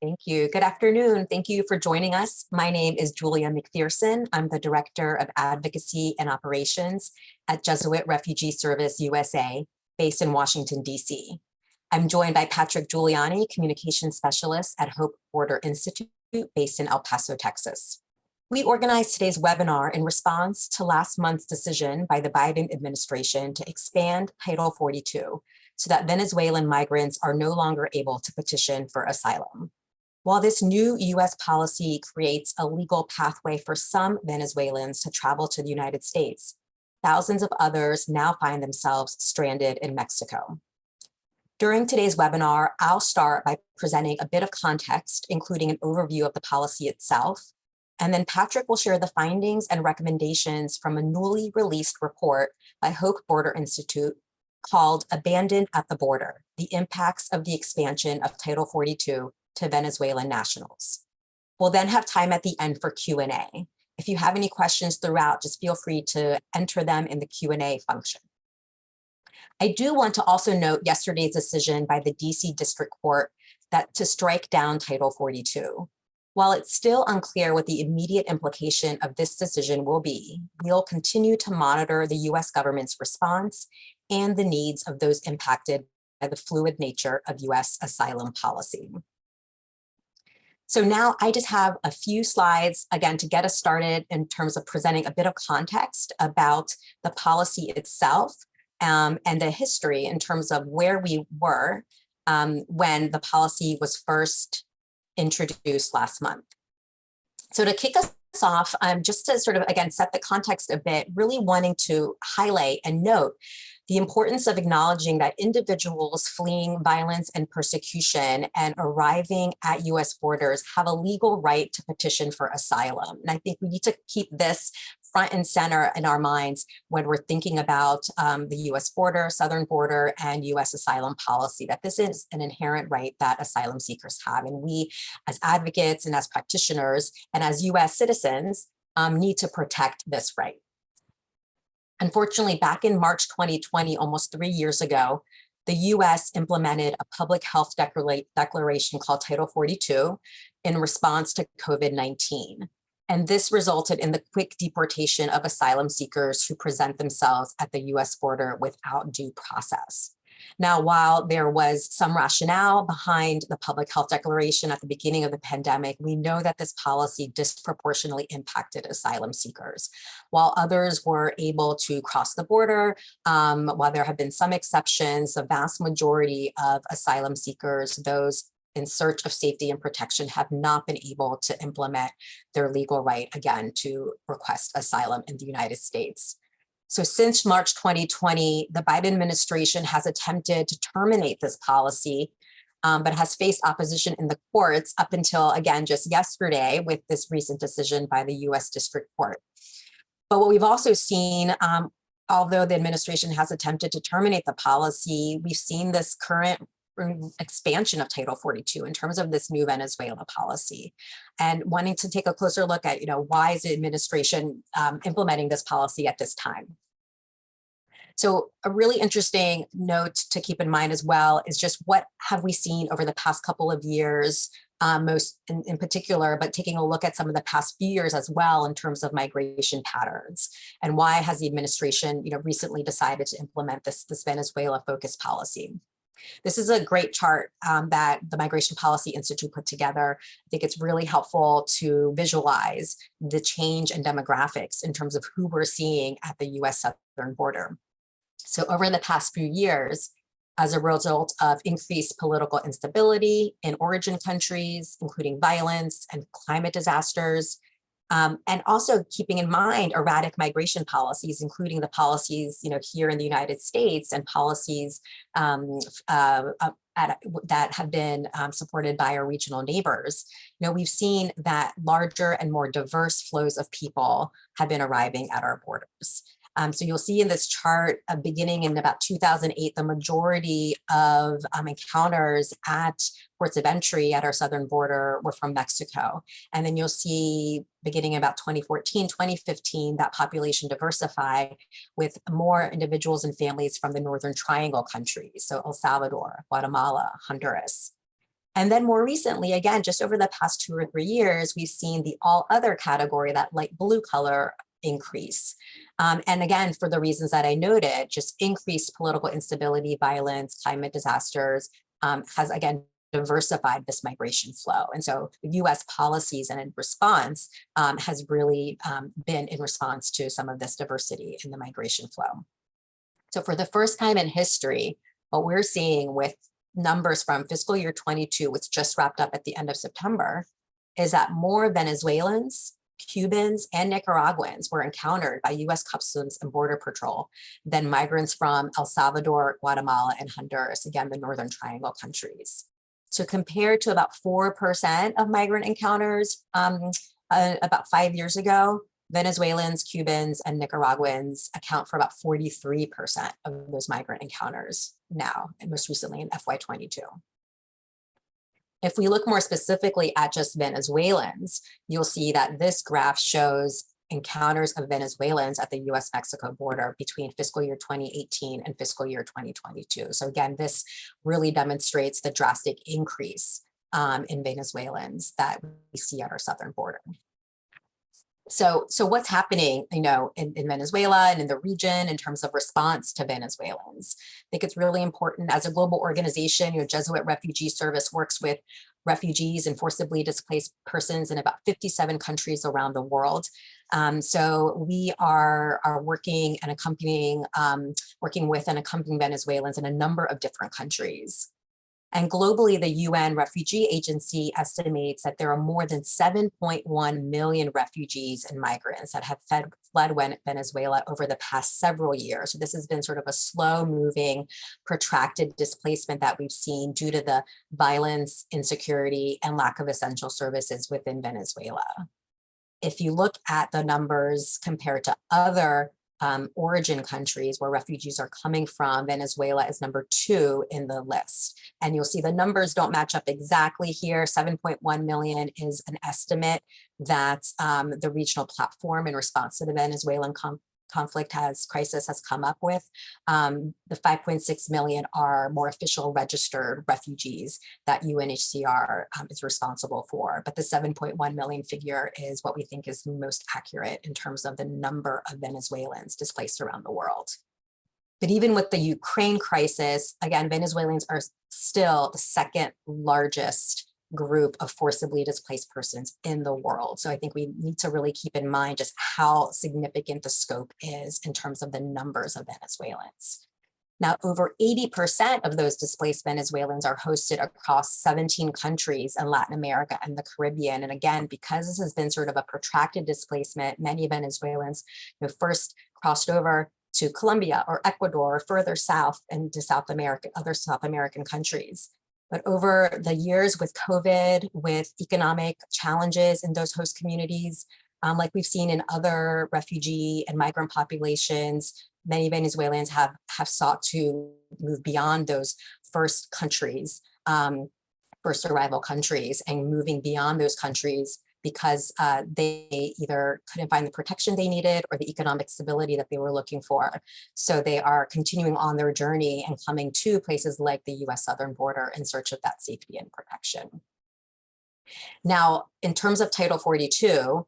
Thank you. Good afternoon. Thank you for joining us. My name is Julia McPherson. I'm the Director of Advocacy and Operations at Jesuit Refugee Service USA, based in Washington, D.C. I'm joined by Patrick Giuliani, Communications Specialist at Hope Border Institute, based in El Paso, Texas. We organized today's webinar in response to last month's decision by the Biden administration to expand Title 42 so that Venezuelan migrants are no longer able to petition for asylum. While this new U.S. policy creates a legal pathway for some Venezuelans to travel to the United States, thousands of others now find themselves stranded in Mexico. During today's webinar, I'll start by presenting a bit of context, including an overview of the policy itself, and then Patrick will share the findings and recommendations from a newly released report by Hope Border Institute called Abandoned at the Border: The Impacts of the Expansion of Title 42 to Venezuelan Nationals. We'll then have time at the end for Q&A. If you have any questions throughout, just feel free to enter them in the Q&A function. I do want to also note yesterday's decision by the DC District Court to strike down Title 42. While it's still unclear what the immediate implication of this decision will be, we'll continue to monitor the US government's response and the needs of those impacted by the fluid nature of US asylum policy. So now I just have a few slides, again, to get us started in terms of presenting a bit of context about the policy itself and the history in terms of where we were when the policy was first introduced last month. So to kick us off, just to sort of, again, set the context a bit, really wanting to highlight and note the importance of acknowledging that individuals fleeing violence and persecution and arriving at US borders have a legal right to petition for asylum. And I think we need to keep this front and center in our minds when we're thinking about the US border, southern border, and US asylum policy, that this is an inherent right that asylum seekers have. And we, as advocates and as practitioners and as US citizens, need to protect this right. Unfortunately, back in March 2020, almost 3 years ago, the US implemented a public health declaration called Title 42 in response to COVID-19. And this resulted in the quick deportation of asylum seekers who present themselves at the US border without due process. Now, while there was some rationale behind the public health declaration at the beginning of the pandemic, we know that this policy disproportionately impacted asylum seekers. While others were able to cross the border, while there have been some exceptions, the vast majority of asylum seekers, those in search of safety and protection, have not been able to implement their legal right, again, to request asylum in the United States. So since March 2020, the Biden administration has attempted to terminate this policy, but has faced opposition in the courts up until, again, just yesterday with this recent decision by the US District Court. But what we've also seen, although the administration has attempted to terminate the policy, we've seen this current expansion of Title 42 in terms of this new Venezuela policy, and wanting to take a closer look at, why is the administration implementing this policy at this time? So a really interesting note to keep in mind as well is just what have we seen over the past couple of years, most in particular, but taking a look at some of the past few years as well in terms of migration patterns, and why has the administration recently decided to implement this Venezuela-focused policy. This is a great chart that the Migration Policy Institute put together. I think it's really helpful to visualize the change in demographics in terms of who we're seeing at the US southern border. So over the past few years, as a result of increased political instability in origin countries, including violence and climate disasters, and also keeping in mind erratic migration policies, including the policies, here in the United States, and policies that have been supported by our regional neighbors. We've seen that larger and more diverse flows of people have been arriving at our borders. So you'll see in this chart, beginning in about 2008, the majority of encounters at ports of entry at our southern border were from Mexico. And then you'll see, beginning about 2014, 2015, that population diversify with more individuals and families from the Northern Triangle countries, so El Salvador, Guatemala, Honduras. And then more recently, again, just over the past 2 or 3 years, we've seen the all other category, that light blue color, increase. And again, for the reasons that I noted, just increased political instability, violence, climate disasters has again diversified this migration flow. And so US policies and in response has really been in response to some of this diversity in the migration flow. So for the first time in history, what we're seeing with numbers from fiscal year 22, which just wrapped up at the end of September, is that more Venezuelans, Cubans, and Nicaraguans were encountered by US Customs and Border Patrol than migrants from El Salvador, Guatemala, and Honduras, again, the Northern Triangle countries. So compared to about 4% of migrant encounters about 5 years ago, Venezuelans, Cubans, and Nicaraguans account for about 43% of those migrant encounters now, and most recently in FY22. If we look more specifically at just Venezuelans, you'll see that this graph shows encounters of Venezuelans at the US-Mexico border between fiscal year 2018 and fiscal year 2022. So again, this really demonstrates the drastic increase in Venezuelans that we see at our southern border. So what's happening, in Venezuela and in the region in terms of response to Venezuelans? I think it's really important as a global organization. Jesuit Refugee Service works with refugees and forcibly displaced persons in about 57 countries around the world. So we are working and working with and accompanying Venezuelans in a number of different countries. And globally, the UN Refugee Agency estimates that there are more than 7.1 million refugees and migrants that have fled Venezuela over the past several years. So this has been sort of a slow-moving, protracted displacement that we've seen due to the violence, insecurity, and lack of essential services within Venezuela. If you look at the numbers compared to other origin countries where refugees are coming from, Venezuela is number 2 in the list. And you'll see the numbers don't match up exactly here. 7.1 million is an estimate that the regional platform in response to the Venezuelan crisis has come up with. The 5.6 million are more official registered refugees that UNHCR is responsible for. But the 7.1 million figure is what we think is most accurate in terms of the number of Venezuelans displaced around the world. But even with the Ukraine crisis, again, Venezuelans are still the second largest group of forcibly displaced persons in the world. So I think we need to really keep in mind just how significant the scope is in terms of the numbers of Venezuelans. Now, over 80% of those displaced Venezuelans are hosted across 17 countries in Latin America and the Caribbean. And again, because this has been sort of a protracted displacement, many Venezuelans first crossed over to Colombia or Ecuador or further south into South America, other South American countries. But over the years with COVID, with economic challenges in those host communities, like we've seen in other refugee and migrant populations, many Venezuelans have sought to move beyond those first countries, first arrival countries, and moving beyond those countries because they either couldn't find the protection they needed or the economic stability that they were looking for. So they are continuing on their journey and coming to places like the US southern border in search of that safety and protection. Now, in terms of Title 42,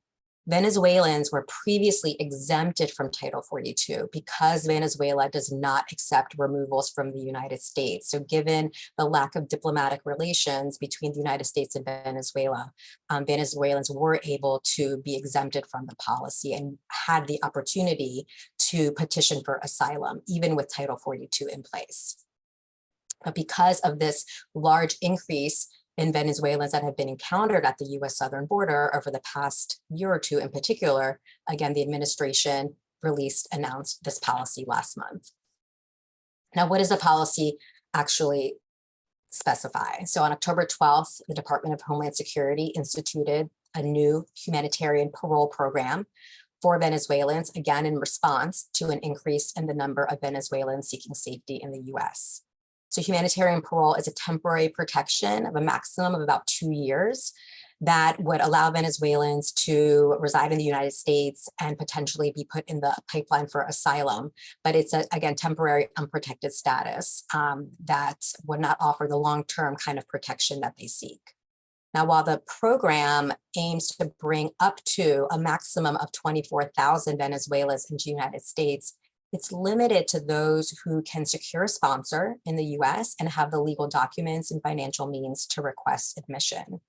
Venezuelans were previously exempted from Title 42 because Venezuela does not accept removals from the United States. So given the lack of diplomatic relations between the United States and Venezuela, Venezuelans were able to be exempted from the policy and had the opportunity to petition for asylum, even with Title 42 in place. But because of this large increase in Venezuelans that have been encountered at the US southern border over the past year or two in particular, again, the administration announced this policy last month. Now, what does the policy actually specify? So on October 12th, the Department of Homeland Security instituted a new humanitarian parole program for Venezuelans, again, in response to an increase in the number of Venezuelans seeking safety in the US. So humanitarian parole is a temporary protection of a maximum of about 2 years that would allow Venezuelans to reside in the United States and potentially be put in the pipeline for asylum. But it's, again, temporary unprotected status that would not offer the long-term kind of protection that they seek. Now, while the program aims to bring up to a maximum of 24,000 Venezuelans into the United States, it's limited to those who can secure a sponsor in the US and have the legal documents and financial means to request admission.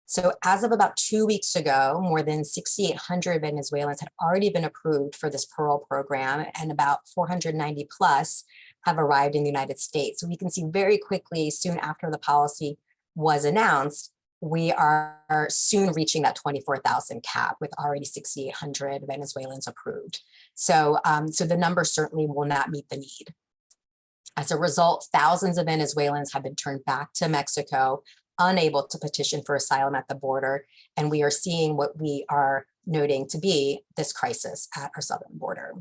So as of about 2 weeks ago, more than 6,800 Venezuelans had already been approved for this parole program, and about 490 plus have arrived in the United States. So we can see very quickly, soon after the policy was announced, we are soon reaching that 24,000 cap with already 6,800 Venezuelans approved. So the number certainly will not meet the need. As a result, thousands of Venezuelans have been turned back to Mexico, unable to petition for asylum at the border. And we are seeing what we are noting to be this crisis at our southern border.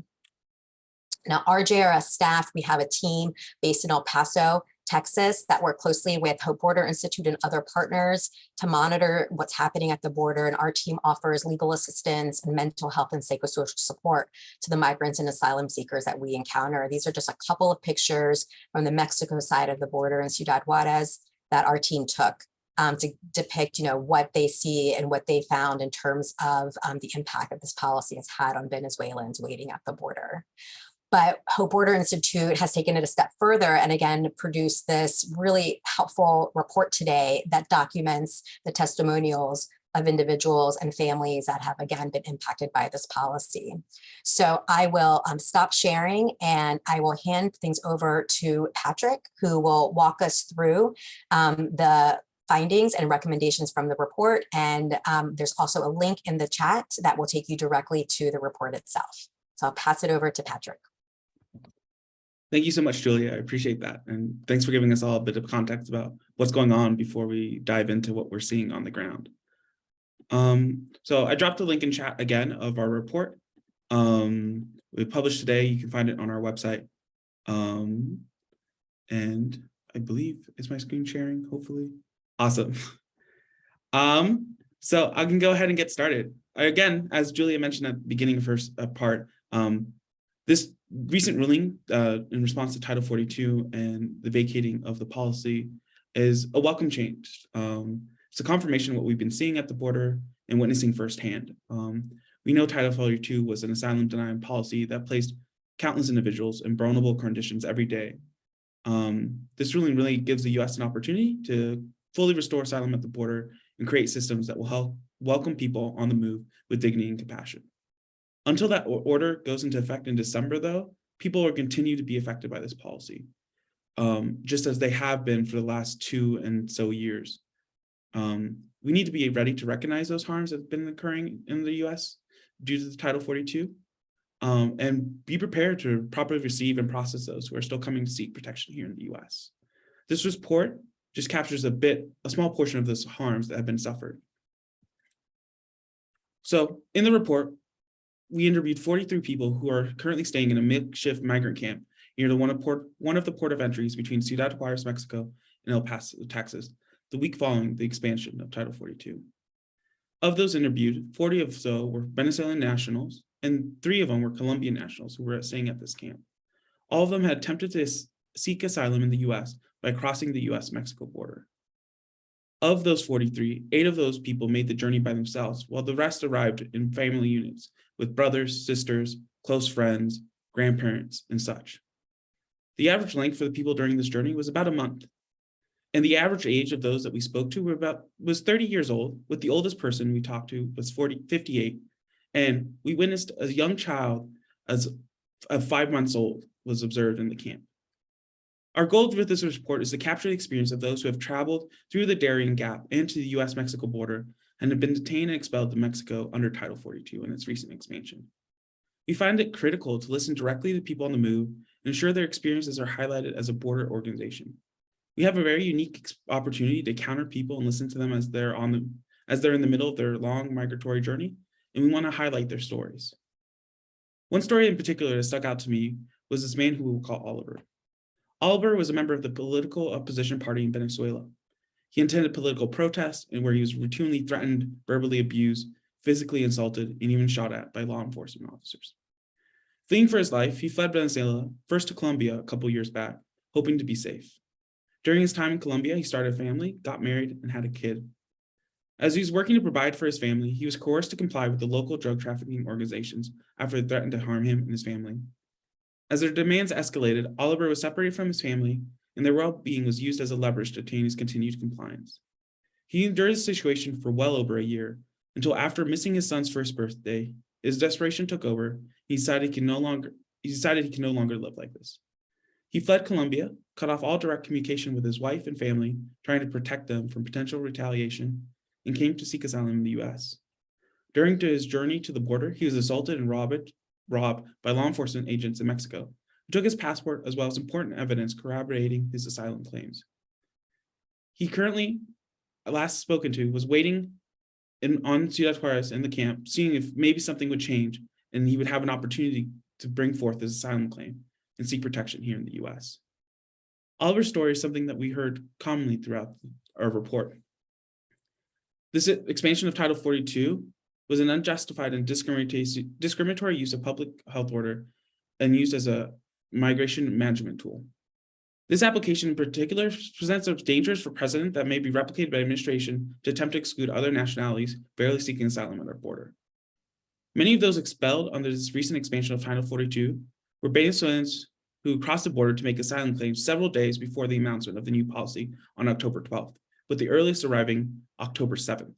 Now, our JRS staff, we have a team based in El Paso, Texas, that work closely with Hope Border Institute and other partners to monitor what's happening at the border. And our team offers legal assistance and mental health and psychosocial support to the migrants and asylum seekers that we encounter. These are just a couple of pictures from the Mexico side of the border in Ciudad Juarez that our team took to depict, what they see and what they found in terms of the impact that this policy has had on Venezuelans waiting at the border. But Hope Border Institute has taken it a step further and again produced this really helpful report today that documents the testimonials of individuals and families that have again been impacted by this policy. So I will stop sharing and I will hand things over to Patrick, who will walk us through the findings and recommendations from the report. And there's also a link in the chat that will take you directly to the report itself. So I'll pass it over to Patrick. Thank you so much, Julia. I appreciate that. And thanks for giving us all a bit of context about what's going on before we dive into what we're seeing on the ground. So I dropped a link in chat again of our report. We published today. You can find it on our website. And I believe, is my screen sharing, hopefully? Awesome. So I can go ahead and get started. Again, as Julia mentioned at the beginning of her part, this recent ruling in response to Title 42 and the vacating of the policy is a welcome change. It's a confirmation of what we've been seeing at the border and witnessing firsthand. We know Title 42 was an asylum denying policy that placed countless individuals in vulnerable conditions every day. This ruling really gives the US an opportunity to fully restore asylum at the border and create systems that will help welcome people on the move with dignity and compassion. Until that order goes into effect in December, though, people will continue to be affected by this policy, just as they have been for the last 2 and so years. We need to be ready to recognize those harms that have been occurring in the US due to the Title 42, and be prepared to properly receive and process those who are still coming to seek protection here in the US. This report just captures a small portion of those harms that have been suffered. So in the report, we interviewed 43 people who are currently staying in a makeshift migrant camp near one of the port of entries between Ciudad Juarez, Mexico, and El Paso, Texas, the week following the expansion of Title 42. Of those interviewed, 40 of so were Venezuelan nationals, and 3 of them were Colombian nationals who were staying at this camp. All of them had attempted to seek asylum in the US by crossing the US-Mexico border. Of those 43, 8 of those people made the journey by themselves, while the rest arrived in family units with brothers, sisters, close friends, grandparents, and such. The average length for the people during this journey was about a month. And the average age of those that we spoke to was 30 years old, with the oldest person we talked to was 58. And we witnessed a young child of 5 months old was observed in the camp. Our goal with this report is to capture the experience of those who have traveled through the Darien Gap and to the US-Mexico border and have been detained and expelled to Mexico under Title 42 in its recent expansion. We find it critical to listen directly to people on the move and ensure their experiences are highlighted as a border organization. We have a very unique opportunity to encounter people and listen to them as they're in the middle of their long migratory journey, and we want to highlight their stories. One story in particular that stuck out to me was this man who we will call Oliver. Oliver was a member of the political opposition party in Venezuela. He attended political protests and where he was routinely threatened, verbally abused, physically insulted, and even shot at by law enforcement officers. Fleeing for his life, he fled Venezuela, first to Colombia a couple years back, hoping to be safe. During his time in Colombia, he started a family, got married, and had a kid. As he was working to provide for his family, he was coerced to comply with the local drug trafficking organizations after they threatened to harm him and his family. As their demands escalated, Oliver was separated from his family, and their well-being was used as a leverage to obtain his continued compliance. He endured the situation for well over a year, until after missing his son's first birthday, his desperation took over. He decided he can no longer live like this. He fled Colombia, cut off all direct communication with his wife and family, trying to protect them from potential retaliation, and came to seek asylum in the US. During his journey to the border, he was assaulted and robbed by law enforcement agents in Mexico, who took his passport as well as important evidence corroborating his asylum claims. He currently, last spoken to, was waiting on Ciudad Juarez in the camp, seeing if maybe something would change and he would have an opportunity to bring forth his asylum claim and seek protection here in the US. Oliver's story is something that we heard commonly throughout our report. This expansion of Title 42 was an unjustified and discriminatory use of public health order and used as a migration management tool. This application in particular presents as dangers for precedent that may be replicated by administration to attempt to exclude other nationalities barely seeking asylum at our border. Many of those expelled under this recent expansion of Title 42 were Venezuelans who crossed the border to make asylum claims several days before the announcement of the new policy on October 12th, with the earliest arriving October 7th.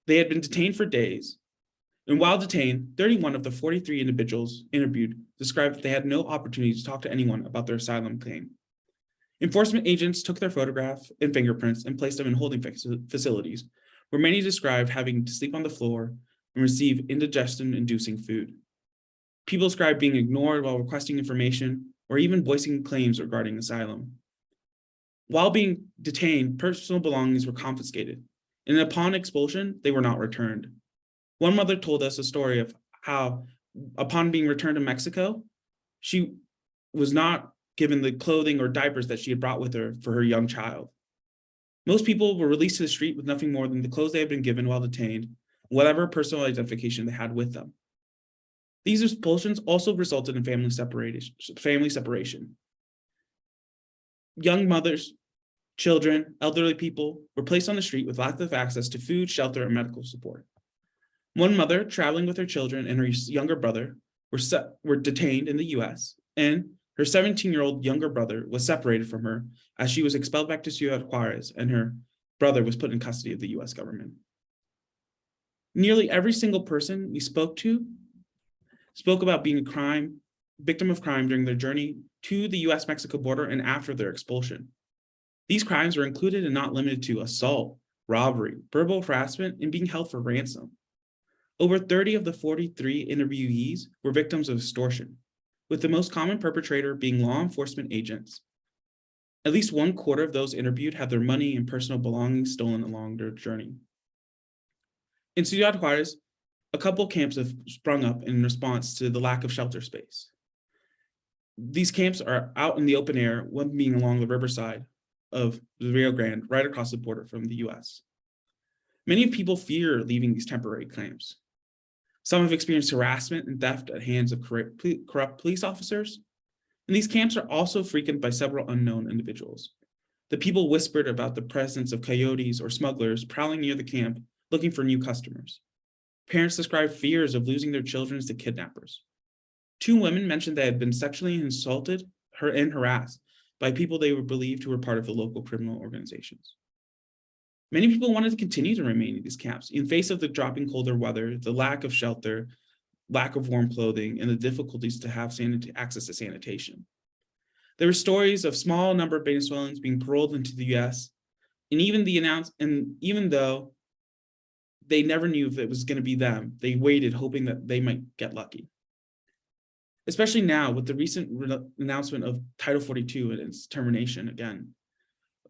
They had been detained for days, and while detained, 31 of the 43 individuals interviewed described that they had no opportunity to talk to anyone about their asylum claim. Enforcement agents took their photograph and fingerprints and placed them in holding facilities, where many described having to sleep on the floor and receive indigestion-inducing food. People described being ignored while requesting information or even voicing claims regarding asylum. While being detained, personal belongings were confiscated, and upon expulsion, they were not returned. One mother told us a story of how, upon being returned to Mexico, she was not given the clothing or diapers that she had brought with her for her young child. Most people were released to the street with nothing more than the clothes they had been given while detained, whatever personal identification they had with them. These expulsions also resulted in family separation. Young mothers, children, elderly people were placed on the street with lack of access to food, shelter, and medical support. One mother traveling with her children and her younger brother were detained in the US, and her 17-year-old younger brother was separated from her as she was expelled back to Ciudad Juarez, and her brother was put in custody of the US government. Nearly every single person we spoke to spoke about being a victim of crime during their journey to the US-Mexico border and after their expulsion. These crimes were included and not limited to assault, robbery, verbal harassment, and being held for ransom. Over 30 of the 43 interviewees were victims of extortion, with the most common perpetrator being law enforcement agents. At least 1/4 of those interviewed had their money and personal belongings stolen along their journey. In Ciudad Juarez, a couple camps have sprung up in response to the lack of shelter space. These camps are out in the open air, one being along the riverside of the Rio Grande, right across the border from the US. Many people fear leaving these temporary camps. Some have experienced harassment and theft at hands of corrupt police officers. And these camps are also frequented by several unknown individuals. The people whispered about the presence of coyotes or smugglers prowling near the camp looking for new customers. Parents described fears of losing their children to kidnappers. 2 women mentioned they had been sexually assaulted and harassed by people they were believed who were part of the local criminal organizations. Many people wanted to continue to remain in these camps in face of the dropping colder weather, the lack of shelter, lack of warm clothing, and the difficulties to have access to sanitation. There were stories of small number of Venezuelans being paroled into the US, and even though they never knew if it was going to be them, they waited hoping that they might get lucky. Especially now with the recent announcement of Title 42 and its termination again,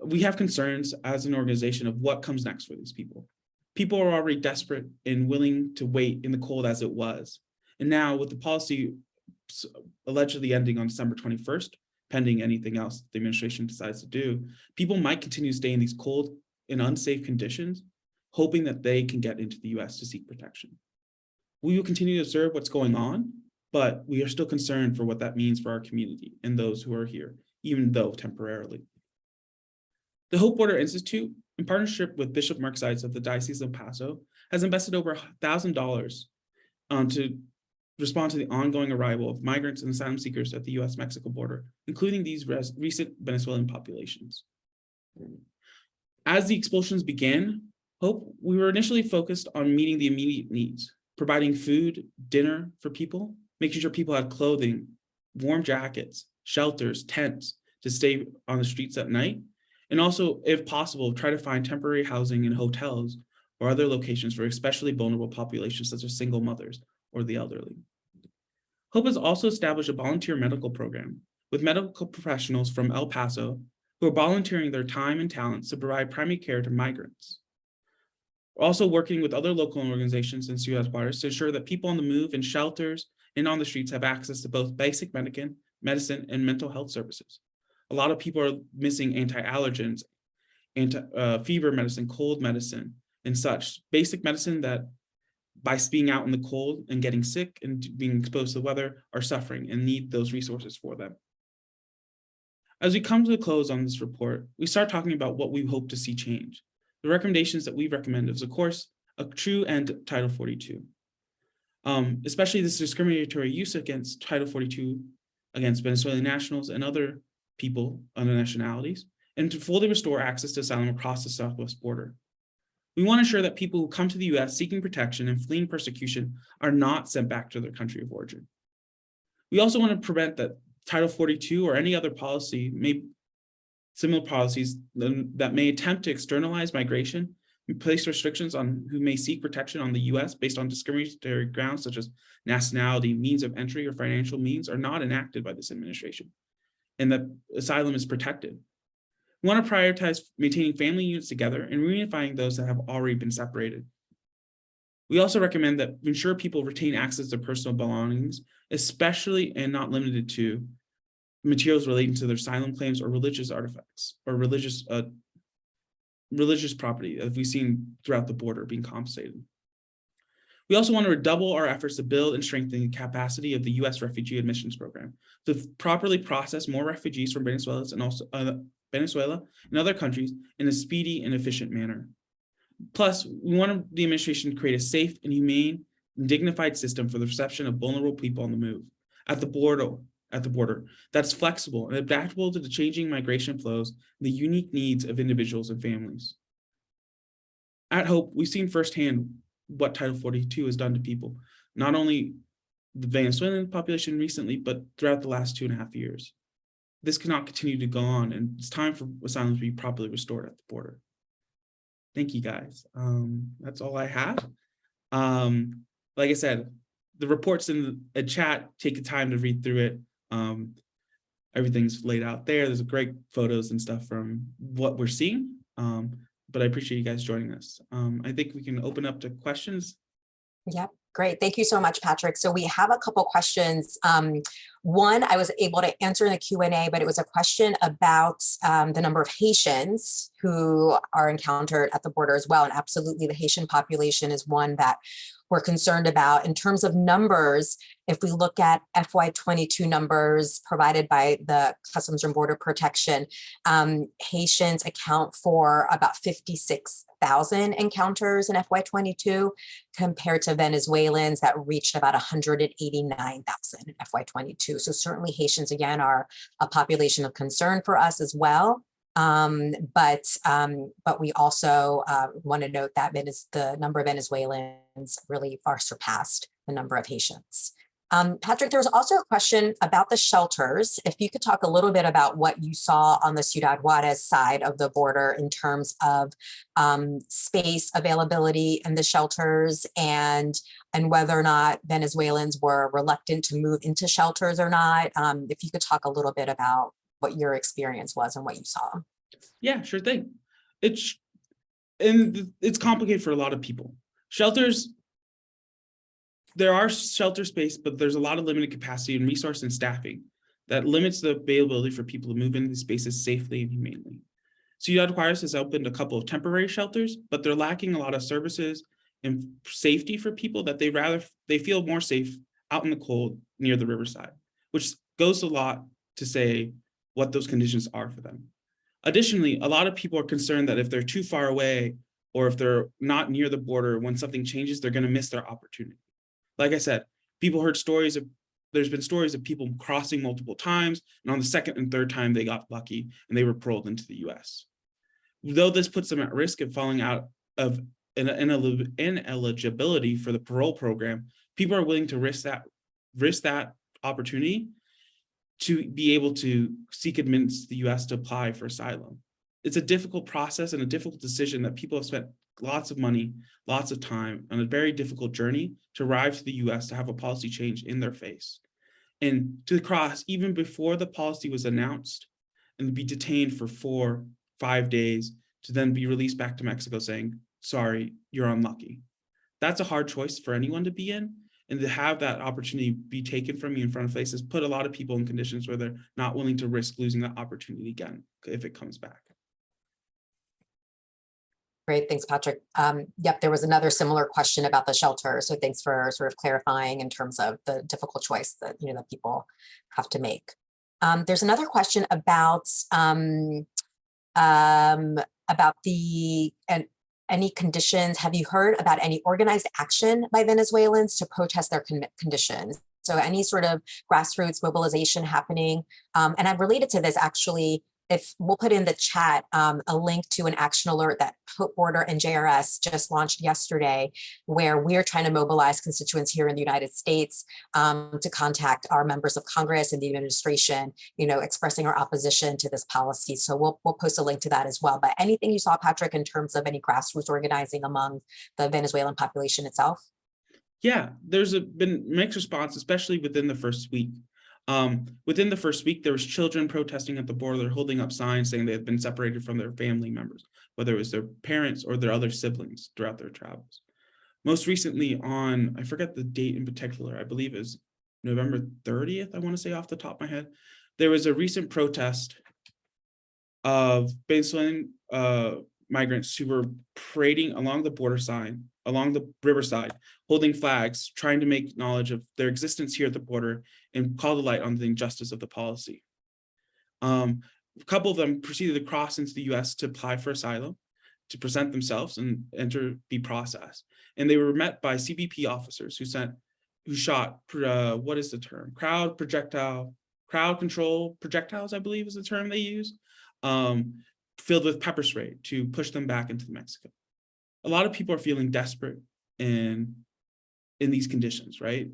we have concerns as an organization of what comes next for these people. People are already desperate and willing to wait in the cold as it was. And now with the policy allegedly ending on December 21st, pending anything else the administration decides to do, people might continue to stay in these cold and unsafe conditions, hoping that they can get into the US to seek protection. We will continue to observe what's going on, but we are still concerned for what that means for our community and those who are here, even though temporarily. The Hope Border Institute, in partnership with Bishop Mark Seitz of the Diocese of El Paso, has invested over $1,000 to respond to the ongoing arrival of migrants and asylum seekers at the US-Mexico border, including these recent Venezuelan populations. As the expulsions began, we were initially focused on meeting the immediate needs, providing food, dinner for people, making sure people had clothing, warm jackets, shelters, tents to stay on the streets at night, and also, if possible, try to find temporary housing in hotels or other locations for especially vulnerable populations such as single mothers or the elderly. Hope has also established a volunteer medical program with medical professionals from El Paso who are volunteering their time and talents to provide primary care to migrants. We're also working with other local organizations in Ciudad Juarez to ensure that people on the move in shelters and on the streets have access to both basic medicine and mental health services. A lot of people are missing anti-allergens, fever medicine, cold medicine, and such. Basic medicine that by being out in the cold and getting sick and being exposed to the weather are suffering and need those resources for them. As we come to the close on this report, we start talking about what we hope to see change. The recommendations that we recommend is, of course, a true end to Title 42, especially this discriminatory use against Title 42 against Venezuelan nationals and other people, other nationalities, and to fully restore access to asylum across the southwest border. We want to ensure that people who come to the US seeking protection and fleeing persecution are not sent back to their country of origin. We also want to prevent that Title 42 or any other policy, similar policies that may attempt to externalize migration and place restrictions on who may seek protection on the US based on discriminatory grounds such as nationality, means of entry, or financial means are not enacted by this administration, and that asylum is protected. We want to prioritize maintaining family units together and reunifying those that have already been separated. We also recommend that ensure people retain access to personal belongings, especially and not limited to materials relating to their asylum claims or religious artifacts or religious property, as we've seen throughout the border being confiscated. We also want to redouble our efforts to build and strengthen the capacity of the U.S. refugee admissions program to properly process more refugees from Venezuela and also Venezuela and other countries in a speedy and efficient manner. Plus, we want the administration to create a safe and humane and dignified system for the reception of vulnerable people on the move at the border that's flexible and adaptable to the changing migration flows and the unique needs of individuals and families. At Hope, we've seen firsthand what Title 42 has done to people, not only the Venezuelan population recently, but throughout the last 2.5 years. This cannot continue to go on, and it's time for asylum to be properly restored at the border. Thank you, guys. That's all I have. Like I said, the reports in the chat, take the time to read through it. Everything's laid out there. There's great photos and stuff from what we're seeing, but I appreciate you guys joining us. I think we can open up to questions. Yep. Great. Thank you so much, Patrick. So we have a couple questions. One, I was able to answer in the Q&A, but it was a question about the number of Haitians who are encountered at the border as well. And absolutely, the Haitian population is one that we're concerned about. In terms of numbers, if we look at FY22 numbers provided by the Customs and Border Protection, Haitians account for about 56,000 encounters in FY22 compared to Venezuelans that reached about 189,000 in FY22. So certainly Haitians, again, are a population of concern for us as well. But we also want to note that the number of Venezuelans really far surpassed the number of Haitians. Patrick, there was also a question about the shelters. If you could talk a little bit about what you saw on the Ciudad Juarez side of the border in terms of space availability in the shelters and whether or not Venezuelans were reluctant to move into shelters or not. If you could talk a little bit about what your experience was and what you saw. Yeah, sure thing. It's complicated for a lot of people. Shelters, there are shelter space, but there's a lot of limited capacity and resource and staffing that limits the availability for people to move into these spaces safely and humanely. Ciudad Juarez has opened a couple of temporary shelters, but they're lacking a lot of services and safety for people that they feel more safe out in the cold near the riverside, which goes a lot to say what those conditions are for them. Additionally, a lot of people are concerned that if they're too far away or if they're not near the border, when something changes, they're going to miss their opportunity. Like I said, there's been stories of people crossing multiple times, and on the second and third time they got lucky and they were paroled into the US. Though this puts them at risk of falling out of ineligibility for the parole program, people are willing to risk that opportunity to be able to seek admittance to the US to apply for asylum. It's a difficult process and a difficult decision that people have spent lots of money, lots of time on a very difficult journey to arrive to the US to have a policy change in their face. And to cross even before the policy was announced and be detained for 4-5 days to then be released back to Mexico saying, sorry, you're unlucky. That's a hard choice for anyone to be in. And to have that opportunity be taken from you in front of faces put a lot of people in conditions where they're not willing to risk losing that opportunity again if it comes back. Great, thanks, Patrick. Yep, there was another similar question about the shelter. So thanks for sort of clarifying in terms of the difficult choice that that people have to make. There's another question about any conditions. Have you heard about any organized action by Venezuelans to protest their conditions? So any sort of grassroots mobilization happening? And I'm related to this actually. If we'll put in the chat a link to an action alert that Port Border and JRS just launched yesterday, where we're trying to mobilize constituents here in the United States to contact our members of Congress and the administration, expressing our opposition to this policy. So we'll post a link to that as well. But anything you saw, Patrick, in terms of any grassroots organizing among the Venezuelan population itself? Yeah, there's been mixed response, especially within the first week. Within the first week, there was children protesting at the border, holding up signs saying they had been separated from their family members, whether it was their parents or their other siblings throughout their travels. Most recently I forget the date in particular, I believe it was November 30th, I want to say off the top of my head, there was a recent protest of Venezuelan migrants who were parading along the riverside, holding flags, trying to make knowledge of their existence here at the border and call the light on the injustice of the policy. A couple of them proceeded to cross into the US to apply for asylum, to present themselves and be processed. And they were met by CBP officers who shot, what is the term? Crowd control projectiles, I believe is the term they use, filled with pepper spray to push them back into Mexico. A lot of people are feeling desperate in these conditions, right?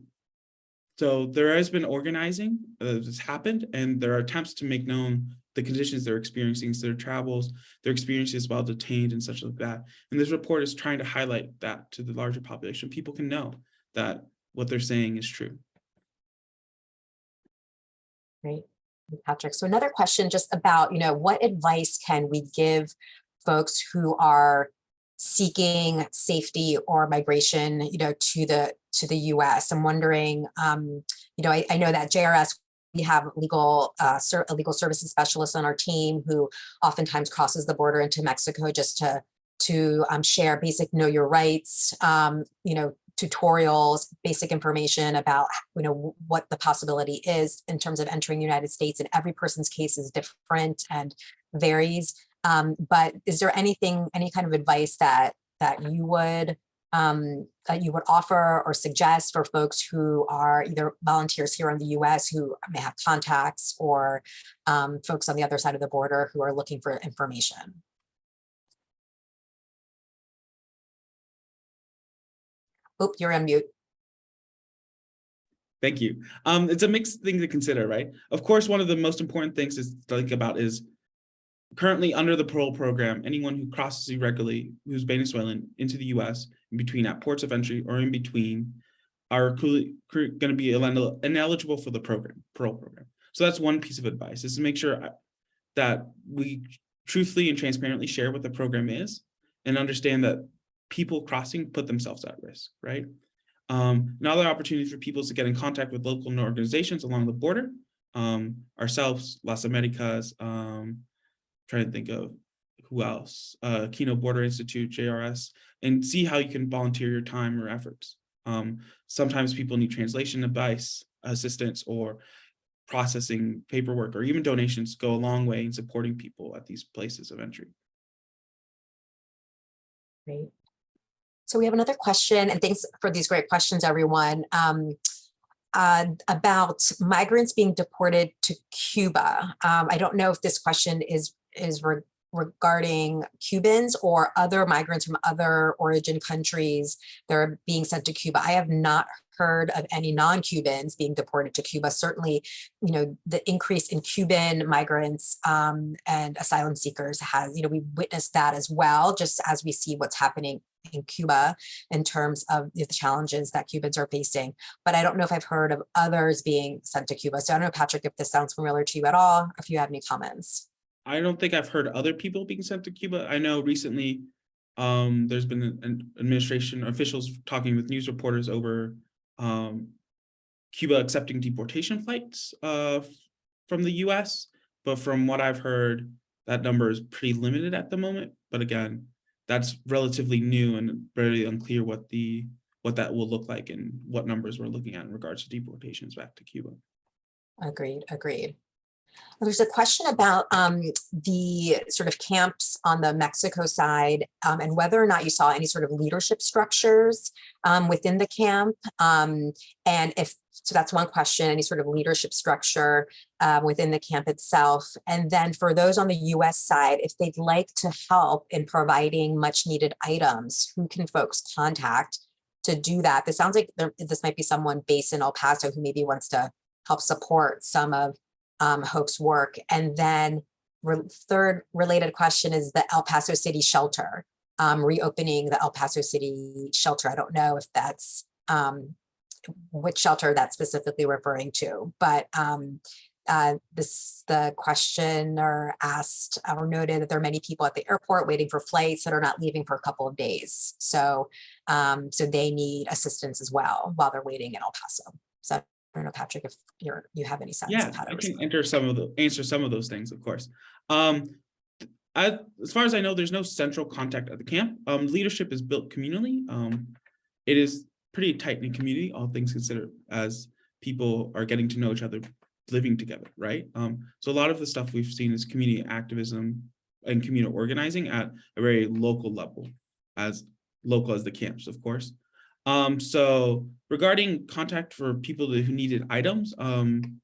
So there has been organizing that's happened, and there are attempts to make known the conditions they're experiencing, so their travels, their experiences while detained and such like that. And this report is trying to highlight that to the larger population. People can know that what they're saying is true. Great, Patrick. So another question just about, what advice can we give folks who are seeking safety or migration, to the US? I'm wondering, I know that JRS, we have a legal services specialist on our team who oftentimes crosses the border into Mexico just to share basic know your rights, tutorials, basic information about, what the possibility is in terms of entering the United States. And every person's case is different and varies. But is there any kind of advice that you would offer or suggest for folks who are either volunteers here in the US who may have contacts, or folks on the other side of the border who are looking for information? Oh, you're on mute. Thank you. It's a mixed thing to consider, right? Of course, one of the most important things to think about is currently under the parole program, anyone who crosses irregularly, who's Venezuelan, into the US, in between at ports of entry or in between, are going to be ineligible for the parole program. So that's one piece of advice, is to make sure that we truthfully and transparently share what the program is and understand that people crossing put themselves at risk, right? Another opportunity for people is to get in contact with local organizations along the border ourselves, Las Americas, trying to think of who else, Kino Border Institute, JRS, and see how you can volunteer your time or efforts. Sometimes people need translation advice, assistance, or processing paperwork, or even donations go a long way in supporting people at these places of entry. Great. So we have another question, and thanks for these great questions, everyone. About migrants being deported to Cuba. I don't know if this question is regarding Cubans or other migrants from other origin countries that are being sent to Cuba. I have not heard of any non-Cubans being deported to Cuba. Certainly, you know, the increase in Cuban migrants and asylum seekers has, you know, we witnessed that as well, just as we see what's happening in Cuba in terms of the challenges that Cubans are facing. But I don't know if I've heard of others being sent to Cuba. So I don't know, Patrick, if this sounds familiar to you at all, or if you have any comments. I don't think I've heard other people being sent to Cuba. I know recently there's been an administration officials talking with news reporters over Cuba accepting deportation flights from the US. But from what I've heard, that number is pretty limited at the moment. But again, that's relatively new and very unclear what that will look like and what numbers we're looking at in regards to deportations back to Cuba. Agreed. There's a question about the sort of camps on the Mexico side and whether or not you saw any sort of leadership structures within the camp. And if so, that's one question, any sort of leadership structure within the camp itself. And then for those on the US side, if they'd like to help in providing much needed items, who can folks contact to do that? This sounds like this might be someone based in El Paso who maybe wants to help support some of Hope's work. And then third related question is the El Paso City shelter, reopening the El Paso City shelter. I don't know if that's which shelter that's specifically referring to, but the questioner asked or noted that there are many people at the airport waiting for flights that are not leaving for a couple of days. So they need assistance as well while they're waiting in El Paso. So I don't know, Patrick, if you have any sense of how to respond. I can answer some of those things, of course. As far as I know, there's no central contact at the camp. Leadership is built communally. It is pretty tight-knit community, all things considered, as people are getting to know each other, living together, right? So a lot of the stuff we've seen is community activism and community organizing at a very local level, as local as the camps, of course. So regarding contact for people who needed items, one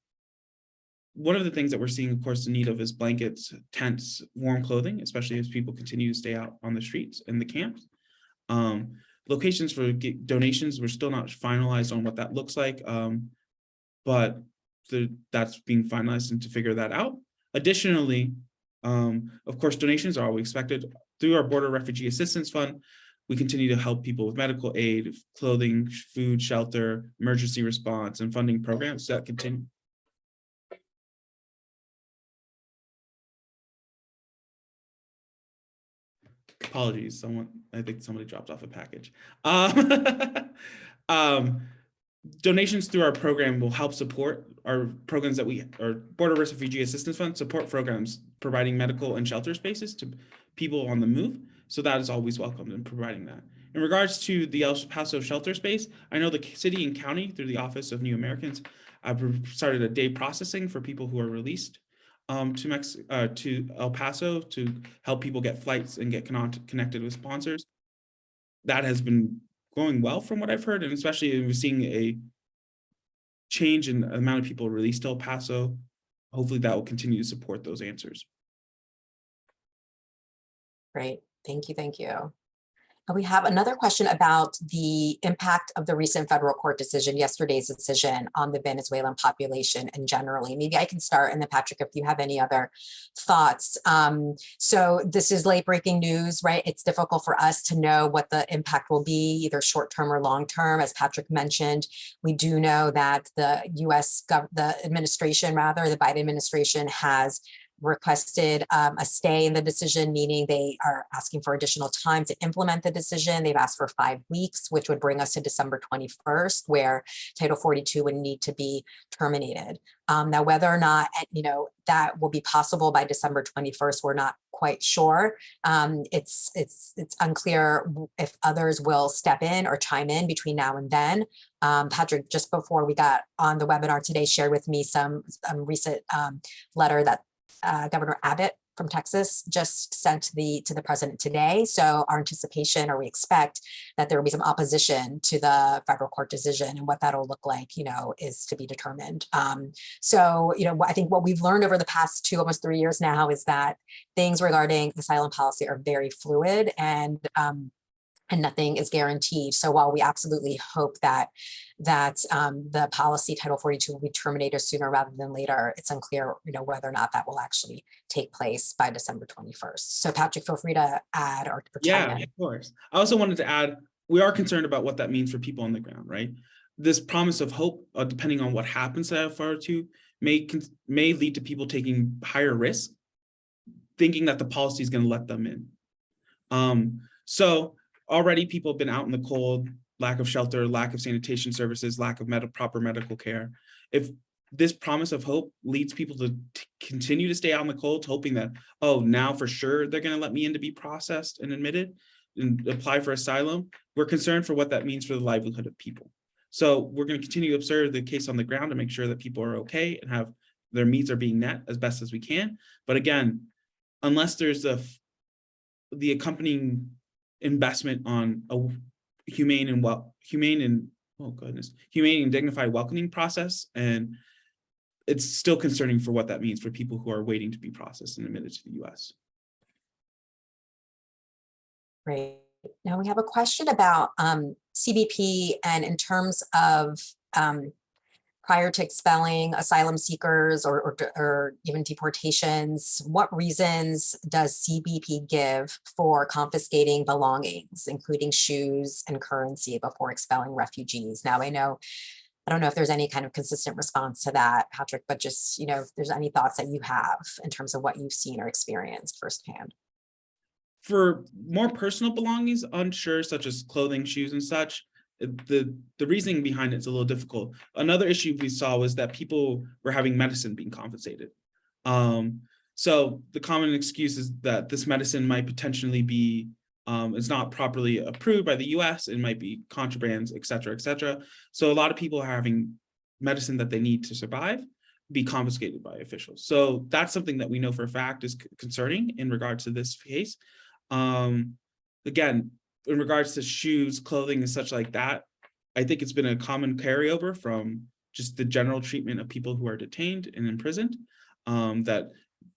of the things that we're seeing, of course, the need of is blankets, tents, warm clothing, especially as people continue to stay out on the streets in the camps. Locations for donations, we're still not finalized on what that looks like, but that's being finalized and to figure that out. Additionally, of course, donations are always expected. Through our Border Refugee Assistance Fund, we continue to help people with medical aid, clothing, food, shelter, emergency response, and funding programs that continue. Apologies, I think somebody dropped off a package. Donations through our program will help support our programs that our Border Refugee Assistance Fund support programs providing medical and shelter spaces to people on the move. So that is always welcomed in providing that. In regards to the El Paso shelter space, I know the city and county through the Office of New Americans started a day processing for people who are released to El Paso to help people get flights and get connected with sponsors. That has been going well from what I've heard, and especially we're seeing a change in the amount of people released to El Paso. Hopefully that will continue to support those answers. Great, thank you. We have another question about the impact of the recent federal court decision, yesterday's decision on the Venezuelan population and generally. Maybe I can start, and then Patrick, if you have any other thoughts. So this is late breaking news, right? It's difficult for us to know what the impact will be, either short-term or long-term. As Patrick mentioned, we do know that the the Biden administration has requested a stay in the decision, meaning they are asking for additional time to implement the decision. They've asked for 5 weeks, which would bring us to December 21st, where Title 42 would need to be terminated. Now, whether or not, that will be possible by December 21st, we're not quite sure. It's unclear if others will step in or chime in between now and then. Patrick, just before we got on the webinar today, shared with me some recent letter that Governor Abbott from Texas just sent to the president today. So our anticipation, or we expect that there will be some opposition to the federal court decision, and what that'll look like, is to be determined. So, I think what we've learned over the past almost 3 years now is that things regarding asylum policy are very fluid, and nothing is guaranteed. So while we absolutely hope that the policy Title 42 will be terminated sooner rather than later, it's unclear, whether or not that will actually take place by December 21st. So Patrick, feel free to add or chime in. Yeah, of course. I also wanted to add, we are concerned about what that means for people on the ground, right? This promise of hope, depending on what happens to Title 42, may lead to people taking higher risk, thinking that the policy is going to let them in. So already people have been out in the cold, lack of shelter, lack of sanitation services, lack of proper medical care. If this promise of hope leads people to continue to stay out in the cold, hoping that, oh, now for sure they're going to let me in to be processed and admitted and apply for asylum, we're concerned for what that means for the livelihood of people. So we're going to continue to observe the case on the ground to make sure that people are okay and have their needs are being met as best as we can. But again, unless there's the accompanying investment on a humane and dignified welcoming process, and it's still concerning for what that means for people who are waiting to be processed and admitted to the U.S. Great. Now we have a question about CBP, and in terms of prior to expelling asylum seekers or even deportations, what reasons does CBP give for confiscating belongings, including shoes and currency, before expelling refugees? Now, I don't know if there's any kind of consistent response to that, Patrick, but just, if there's any thoughts that you have in terms of what you've seen or experienced firsthand. For more personal belongings, unsure, such as clothing, shoes, and such, the reasoning behind it's a little difficult. Another issue we saw was that people were having medicine being confiscated. So the common excuse is that this medicine might potentially be it's not properly approved by the US, it might be contrabands, et cetera, et cetera. So a lot of people are having medicine that they need to survive be confiscated by officials. So that's something that we know for a fact is concerning in regards to this case. Again, in regards to shoes, clothing, and such like that, I think it's been a common carryover from just the general treatment of people who are detained and imprisoned, that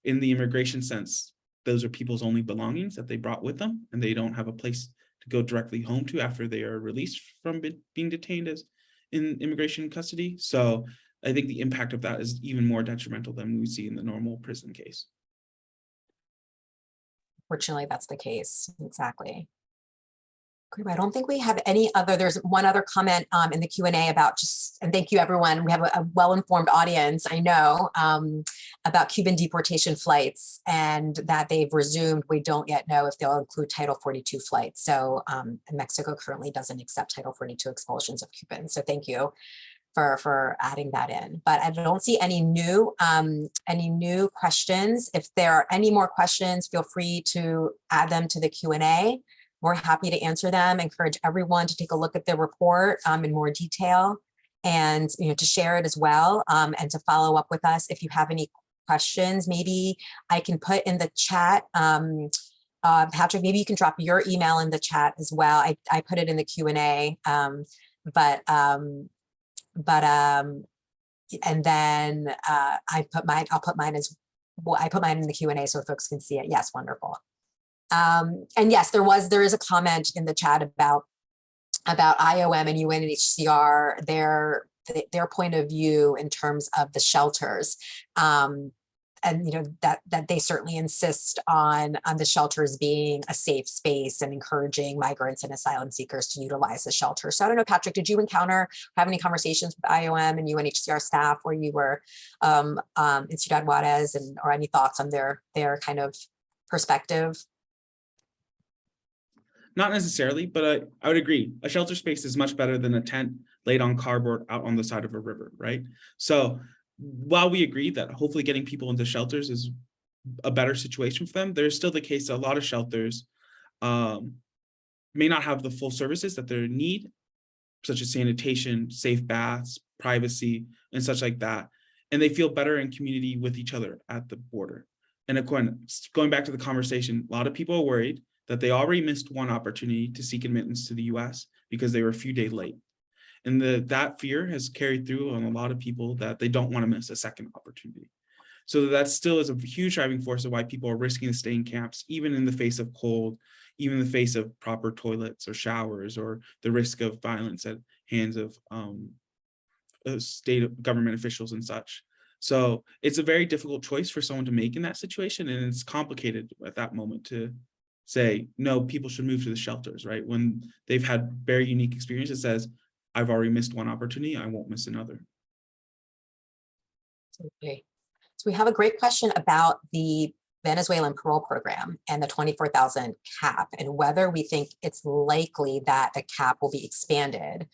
in the immigration sense, those are people's only belongings that they brought with them, and they don't have a place to go directly home to after they are released from being detained as in immigration custody. So I think the impact of that is even more detrimental than we see in the normal prison case. Fortunately, that's the case. Exactly. I don't think we have any other. There's one other comment in the Q&A about and thank you everyone. We have a well-informed audience, I know, about Cuban deportation flights, and that they've resumed. We don't yet know if they'll include Title 42 flights. So Mexico currently doesn't accept Title 42 expulsions of Cubans. So thank you for adding that in. But I don't see any new questions. If there are any more questions, feel free to add them to the Q&A. We're happy to answer them. Encourage everyone to take a look at the report in more detail, and to share it as well, and to follow up with us if you have any questions. Maybe I can put in the chat. Patrick, maybe you can drop your email in the chat as well. I put it in the Q&A, and then I'll put mine as well. I put mine in the Q&A so folks can see it. Yes, wonderful. And yes, there is a comment in the chat about IOM and UNHCR, their point of view in terms of the shelters. that they certainly insist on the shelters being a safe space and encouraging migrants and asylum seekers to utilize the shelter. So I don't know, Patrick, did you have any conversations with IOM and UNHCR staff where you were in Ciudad Juarez, or any thoughts on their kind of perspective? Not necessarily, but I would agree. A shelter space is much better than a tent laid on cardboard out on the side of a river, right? So while we agree that hopefully getting people into shelters is a better situation for them, there's still the case that a lot of shelters may not have the full services that they need, such as sanitation, safe baths, privacy, and such like that. And they feel better in community with each other at the border. And again, going back to the conversation, a lot of people are worried that they already missed one opportunity to seek admittance to the US because they were a few days late. And that fear has carried through on a lot of people that they don't want to miss a second opportunity. So that still is a huge driving force of why people are risking to stay in camps, even in the face of cold, even in the face of proper toilets or showers, or the risk of violence at hands of state government officials and such. So it's a very difficult choice for someone to make in that situation. And it's complicated at that moment to say, no, people should move to the shelters, right? When they've had very unique experience, it says, I've already missed one opportunity, I won't miss another. Okay. So we have a great question about the Venezuelan parole program and the 24,000 cap, and whether we think it's likely that the cap will be expanded,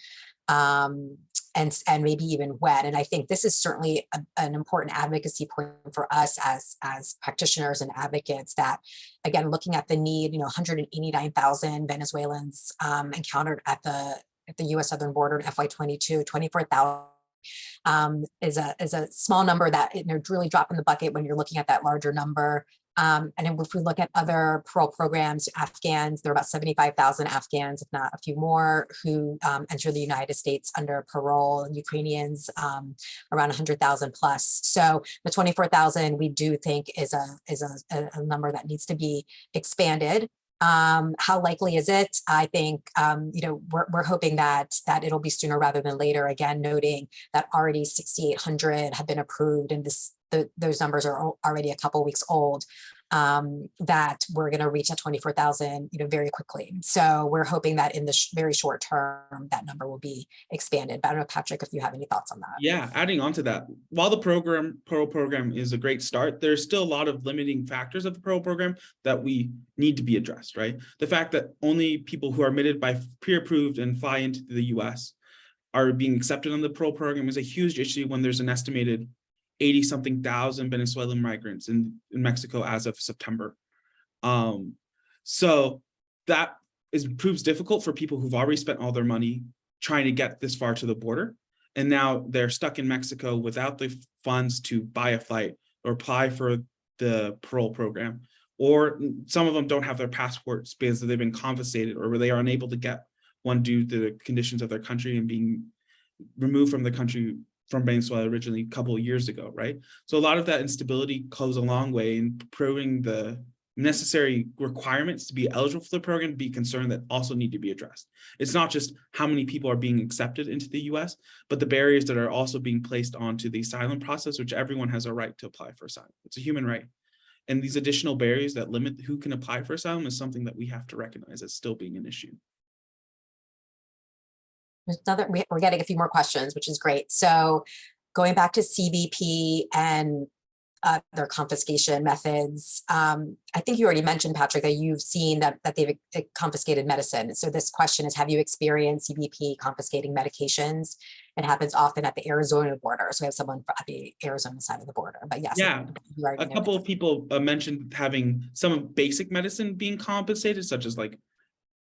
and maybe when. And I think this is certainly an important advocacy point for us as practitioners and advocates, that, again, looking at the need, 189,000 Venezuelans encountered at the U.S. southern border in FY22, 24,000 is a small number that really drop in the bucket when you're looking at that larger number. And if we look at other parole programs, Afghans, there are about 75,000 Afghans, if not a few more, who enter the United States under parole. Ukrainians, around 100,000 plus. So the 24,000 we do think is a number that needs to be expanded. How likely is it? I think, we're hoping that it'll be sooner rather than later. Again, noting that already 6,800 have been approved, and those numbers are already a couple weeks old, that we're going to reach at 24,000, very quickly. So we're hoping that in the very short term, that number will be expanded. But I don't know, Patrick, if you have any thoughts on that. Yeah, adding on to that, while the parole program is a great start, there's still a lot of limiting factors of the parole program that we need to be addressed, right? The fact that only people who are admitted by pre-approved and fly into the US are being accepted on the parole program is a huge issue when there's an estimated 80-something thousand Venezuelan migrants in Mexico as of September. So that proves difficult for people who've already spent all their money trying to get this far to the border. And now they're stuck in Mexico without the funds to buy a flight or apply for the parole program. Or some of them don't have their passports because they've been confiscated, or they are unable to get one due to the conditions of their country and being removed from the country from Venezuela originally a couple of years ago, right? So a lot of that instability goes a long way in proving the necessary requirements to be eligible for the program to be concerned that also need to be addressed. It's not just how many people are being accepted into the US, but the barriers that are also being placed onto the asylum process, which everyone has a right to apply for asylum. It's a human right. And these additional barriers that limit who can apply for asylum is something that we have to recognize as still being an issue. We're getting a few more questions, which is great. So going back to CBP and their confiscation methods, I think you already mentioned, Patrick, that you've seen that they've confiscated medicine. So this question is, have you experienced CBP confiscating medications? It happens often at the Arizona border. So we have someone at the Arizona side of the border, but yes. Yeah, a couple of people mentioned having some basic medicine being confiscated, such as like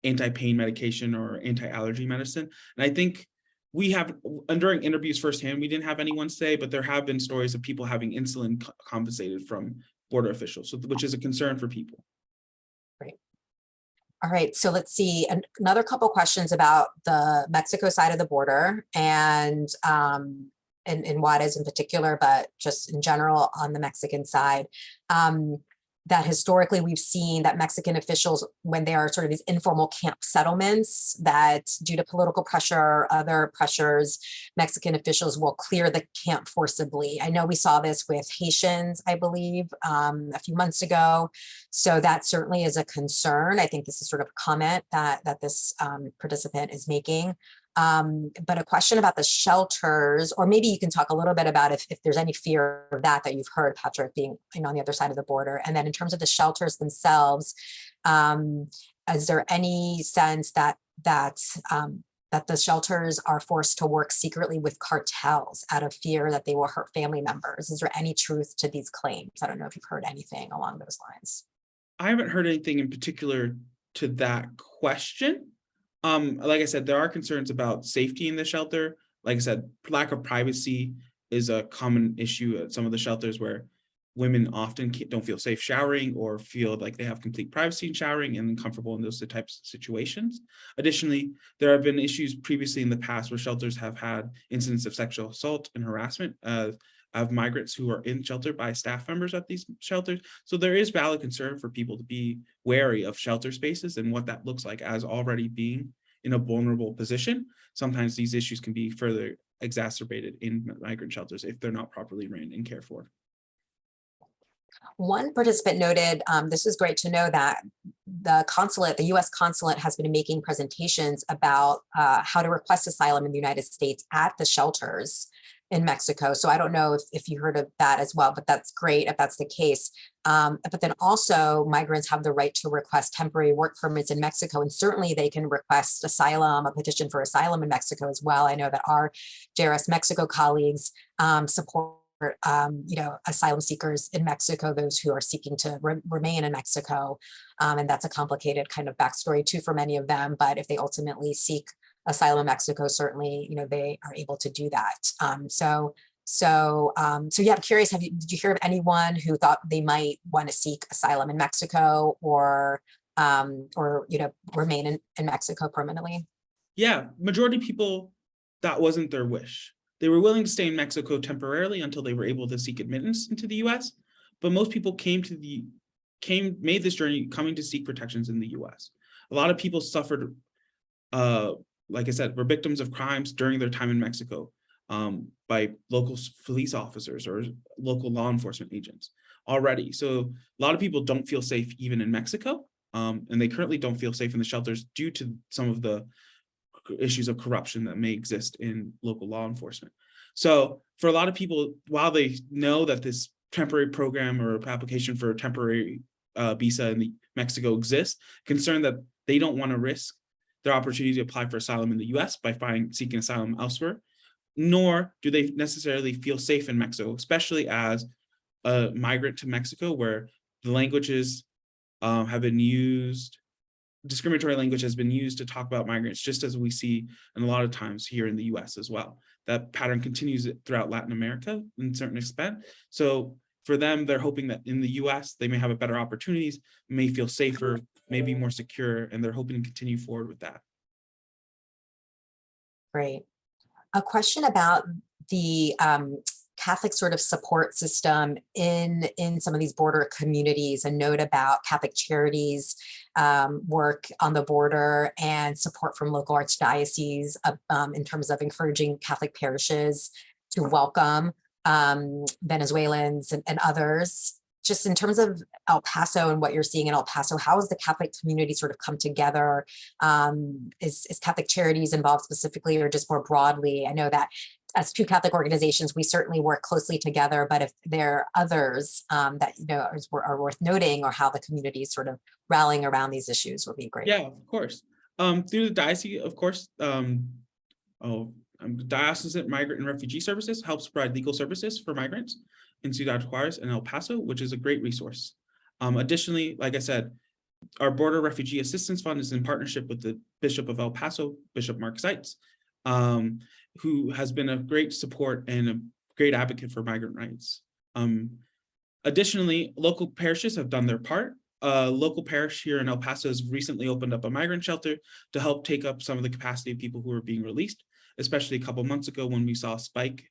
anti-pain medication or anti-allergy medicine. And I think we have, and during interviews firsthand, we didn't have anyone say, but there have been stories of people having insulin confiscated from border officials, so, which is a concern for people. Great. All right, so let's see, another couple questions about the Mexico side of the border and in Juarez in particular, but just in general on the Mexican side. that historically we've seen that Mexican officials, when there are sort of these informal camp settlements, that due to political pressure, other pressures, Mexican officials will clear the camp forcibly. I know we saw this with Haitians, I believe, a few months ago. So that certainly is a concern. I think this is sort of a comment that this participant is making. But a question about the shelters, or maybe you can talk a little bit about if there's any fear of that you've heard, Patrick, being on the other side of the border. And then in terms of the shelters themselves, is there any sense that the shelters are forced to work secretly with cartels out of fear that they will hurt family members? Is there any truth to these claims? I don't know if you've heard anything along those lines. I haven't heard anything in particular to that question. Like I said, there are concerns about safety in the shelter. Like I said, lack of privacy is a common issue at some of the shelters where women often don't feel safe showering or feel like they have complete privacy in showering and comfortable in those types of situations. Additionally, there have been issues previously in the past where shelters have had incidents of sexual assault and harassment of migrants who are in shelter by staff members at these shelters. So there is valid concern for people to be wary of shelter spaces and what that looks like as already being in a vulnerable position. Sometimes these issues can be further exacerbated in migrant shelters if they're not properly ran and cared for. One participant noted, this is great to know, that the US consulate has been making presentations about how to request asylum in the United States at the shelters in Mexico. So I don't know if you heard of that as well, but that's great if that's the case. But then also migrants have the right to request temporary work permits in Mexico, and certainly they can request asylum, a petition for asylum in Mexico as well. I know that our JRS Mexico colleagues support asylum seekers in Mexico, those who are seeking to remain in Mexico. And that's a complicated kind of backstory too for many of them. But if they ultimately seek asylum in Mexico, certainly, they are able to do that. So yeah, I'm curious, did you hear of anyone who thought they might want to seek asylum in Mexico or remain in Mexico permanently? Yeah, majority of people, that wasn't their wish. They were willing to stay in Mexico temporarily until they were able to seek admittance into the US. But most people made this journey coming to seek protections in the US. A lot of people suffered, like I said, were victims of crimes during their time in Mexico by local police officers or local law enforcement agents already. So a lot of people don't feel safe even in Mexico, and they currently don't feel safe in the shelters due to some of the issues of corruption that may exist in local law enforcement. So for a lot of people, while they know that this temporary program or application for a temporary visa in Mexico exists, concerned that they don't want to risk their opportunity to apply for asylum in the US by seeking asylum elsewhere, nor do they necessarily feel safe in Mexico, especially as a migrant to Mexico, where the languages have been used, discriminatory language has been used to talk about migrants, just as we see in a lot of times here in the US as well. That pattern continues throughout Latin America in a certain extent. So for them, they're hoping that in the US, they may have a better opportunities, may feel safer, may be more secure, and they're hoping to continue forward with that. Great. A question about the Catholic sort of support system in some of these border communities, a note about Catholic Charities work on the border and support from local archdioceses in terms of encouraging Catholic parishes to welcome Venezuelans and others. Just in terms of El Paso and what you're seeing in El Paso, how has the Catholic community sort of come together? Is Catholic Charities involved specifically or just more broadly? I know that as two Catholic organizations, we certainly work closely together, but if there are others that are worth noting, or how the community is sort of rallying around these issues, would be great. Yeah, of course. Through the diocese, of course, Diocesan Migrant and Refugee Services helps provide legal services for migrants in Ciudad Juarez and El Paso, which is a great resource. Additionally, like I said, our Border Refugee Assistance Fund is in partnership with the Bishop of El Paso, Bishop Mark Seitz, who has been a great support and a great advocate for migrant rights. Additionally, local parishes have done their part. Local parish here in El Paso has recently opened up a migrant shelter to help take up some of the capacity of people who are being released, especially a couple months ago when we saw a spike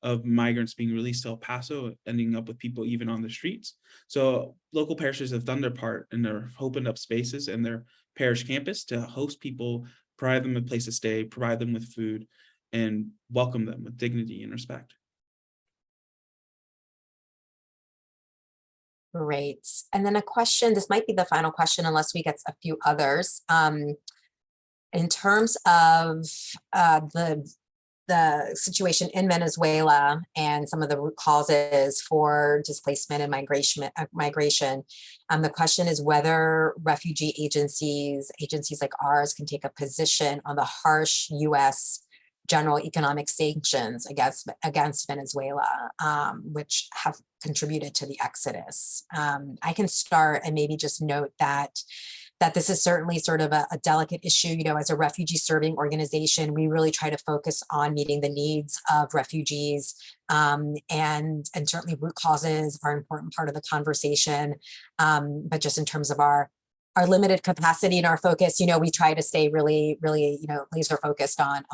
of migrants being released to El Paso, ending up with people even on the streets. So local parishes have done their part, and they're opened up spaces in their parish campus to host people, provide them a place to stay, provide them with food, and welcome them with dignity and respect. Great. And then a question, this might be the final question unless we get a few others. In terms of the situation in Venezuela and some of the root causes for displacement and migration, the question is whether refugee agencies like ours can take a position on the harsh US general economic sanctions against Venezuela, which have contributed to the exodus. I can start and maybe just note that this is certainly sort of a delicate issue. You know, as a refugee serving organization, we really try to focus on meeting the needs of refugees, and certainly root causes are an important part of the conversation. But just in terms of our limited capacity and our focus, you know, we try to stay really, you know, laser focused on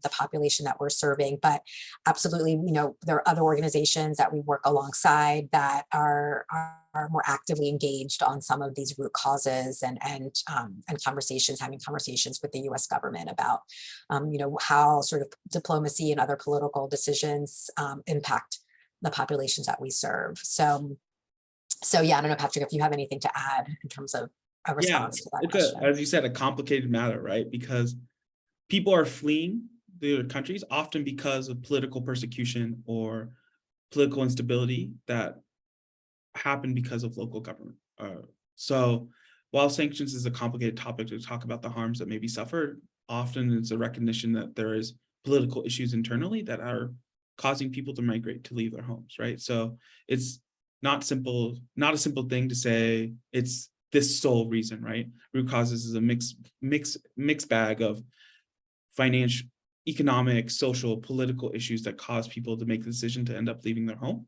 the population that we're serving. But absolutely, you know, there are other organizations that we work alongside that are more actively engaged on some of these root causes and having conversations with the U.S. government about, you know, how sort of diplomacy and other political decisions impact the populations that we serve. So yeah, I don't know, Patrick, if you have anything to add in terms of a response to that question. As you said, a complicated matter, right? Because people are fleeing their countries often because of political persecution or political instability that happen because of local government. So while sanctions is a complicated topic to talk about the harms that may be suffered, often it's a recognition that there is political issues internally that are causing people to migrate, to leave their homes, right? So it's not a simple thing to say it's this sole reason, right? Root causes is a mixed bag of financial, economic, social, political issues that cause people to make the decision to end up leaving their home.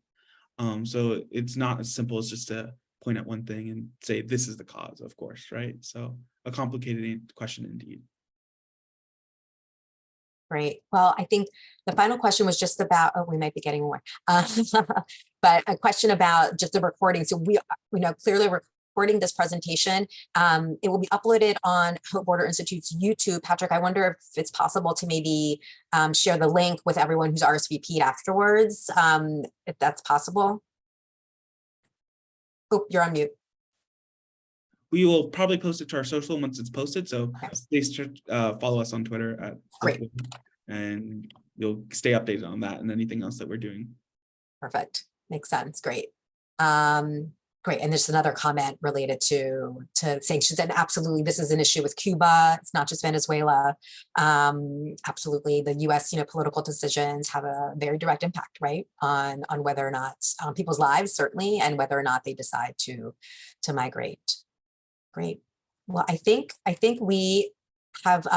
So it's not as simple as just to point at one thing and say this is the cause, of course, right? So a complicated question indeed. Great. Well, I think the final question was just about, we might be getting more, but a question about just the recording. So we know clearly recording this presentation. It will be uploaded on Hope Border Institute's YouTube. Patrick, I wonder if it's possible to maybe share the link with everyone who's RSVP'd afterwards, if that's possible. Oh, you're on mute. We will probably post it to our social once it's posted. So please follow us on Twitter at Great. And you'll stay updated on that and anything else that we're doing. Perfect. Makes sense. Great. Great. And there's another comment related to sanctions. And absolutely, this is an issue with Cuba. It's not just Venezuela. Absolutely, the U.S. Political decisions have a very direct impact, right, on whether or not people's lives, certainly, and whether or not they decide to migrate. Great. Well, I think we have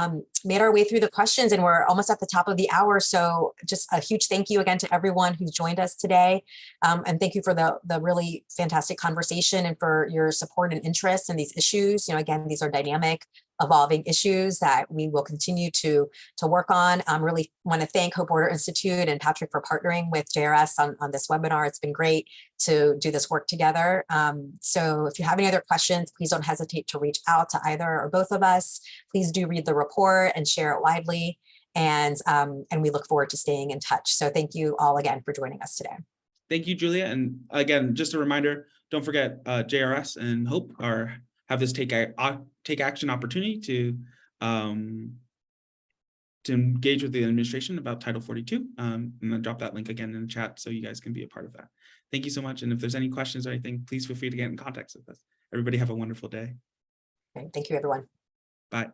made our way through the questions and we're almost at the top of the hour. So just a huge thank you again to everyone who's joined us today. And thank you for the really fantastic conversation and for your support and interest in these issues. Again, these are dynamic, evolving issues that we will continue to work on. Really want to thank Hope Border Institute and Patrick for partnering with JRS on this webinar. It's been great to do this work together. So if you have any other questions, please don't hesitate to reach out to either or both of us. Please do read the report and share it widely. And we look forward to staying in touch. So thank you all again for joining us today. Thank you, Julia. And again, just a reminder, don't forget JRS and Hope have this take action opportunity to engage with the administration about Title 42. And then drop that link again in the chat so you guys can be a part of that. Thank you so much. And if there's any questions or anything, please feel free to get in contact with us. Everybody have a wonderful day. Okay, thank you, everyone. Bye.